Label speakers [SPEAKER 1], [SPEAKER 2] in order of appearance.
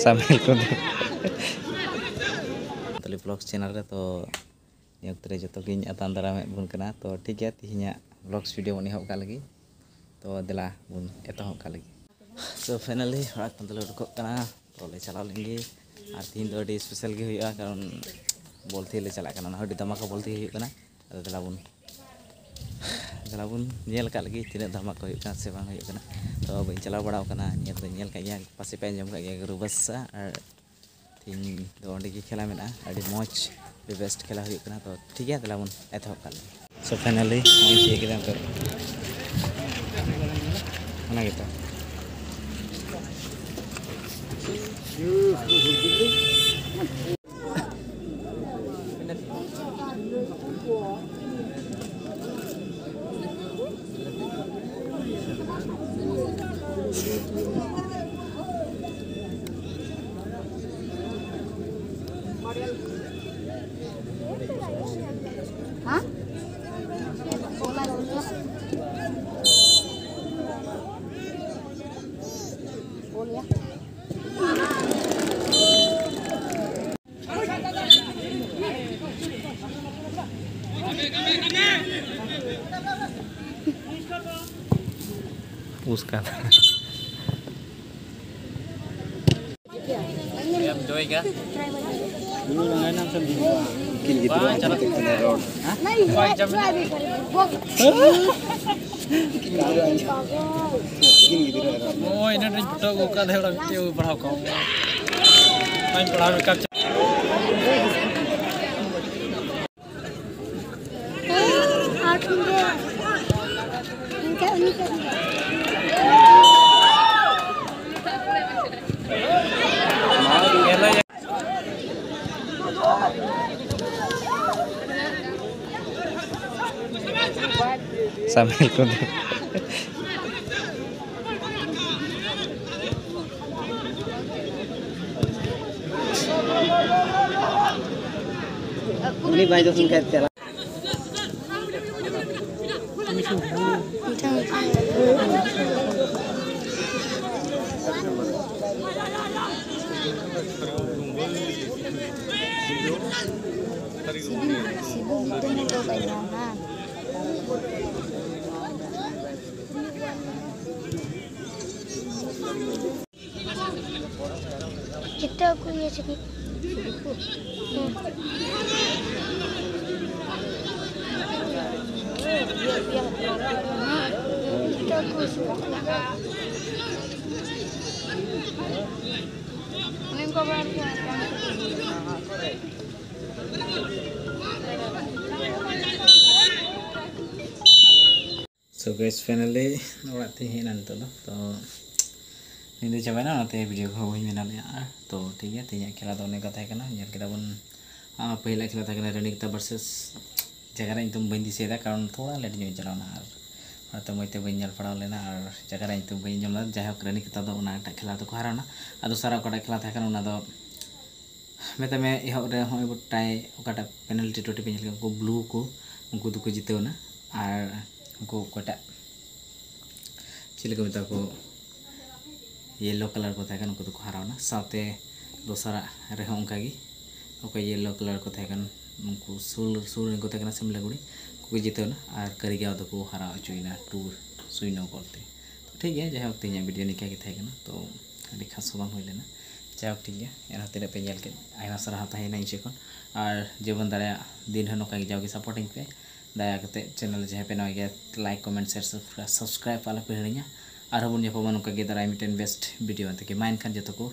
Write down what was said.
[SPEAKER 1] sambil ko tali vlog channel re to yang tere joto giñ atan daram bun kana to ठीक है तिहिnya vlogs video boni hok ka lagi to dela bun etohok ka lagi so finally rak tantale udukok kana to le chalao lengi ar tin do adi special ge huya karon bolti le chala kana adi dhamaka bolti huyu kana ado dela bun nyel ka lagi tina dhamaka huyu kana se bang huyu kana to bain chalao badao kana nyel ka ya pasi pe jam ka ya rubasa ar tin do onde ki khela mena adi moch best खेला हुई करना तो ठीक है तला बन एथोक कर so finally मैं चेक एकदम कर ना gitu
[SPEAKER 2] Hah? Bola.
[SPEAKER 1] उसका enjoy ka dulu lang nam sa video kin gitu cara teknik road oh ini rin photo ko ka dheura video padhaw ko main padhaw ka sambil ko ini baik tu singkat jalan
[SPEAKER 2] kita aku ya sedikit kita aku ini kau berapa
[SPEAKER 1] so guys finally orat thi hinan to नींद चाबा ना ते video को बई मेना ले तो ठीक है तिया खेला तो ने कथा है नेल केदा बन पहला खेला था रनिकता वर्सेस जगह तुम बई दिसेदा कारण थोड़ा लेट ᱧᱚᱜ चलावना और तो मते बई नेल पड़ाव लेना और जगह तुम बई जमला जाय रनिकता दो ना खेला तो हाराना आदो सारा ओकाटा खेला था उना दो मेता में इहो रे होय टाई ओकाटा पेनल्टी टोटी पे नेल को ब्लू को उनको दुको जितेवना और उनको कोटा चिलको मेता को येलो कलर को थाकन उनको तो हारावना साथे दोसरा रहे उनकागी ओके येलो कलर को थाकन उनको सुर को थाकन सिमलागुड़ी को जितेना और करिगा तो को हारा चुइना 2-0 करते तो ठीक है जाय वक्त इन वीडियो निका के थाकन तो अभी खास बांग होय लेना जाय ठीक है एना तेरे पे नेल के आयमा सरा ताहेना इनसे और जेबन दाड़ा दिन नोका जाओगे सपोर्टिंग पे दया करते चैनल जहाँ पे नया लाइक कमेंट शेयर सब्सक्राइब वाला पे हिड़िया और बन जपा नौका दारा मिट्टन बेस्ट वीडियो अंत के माइन खान जो को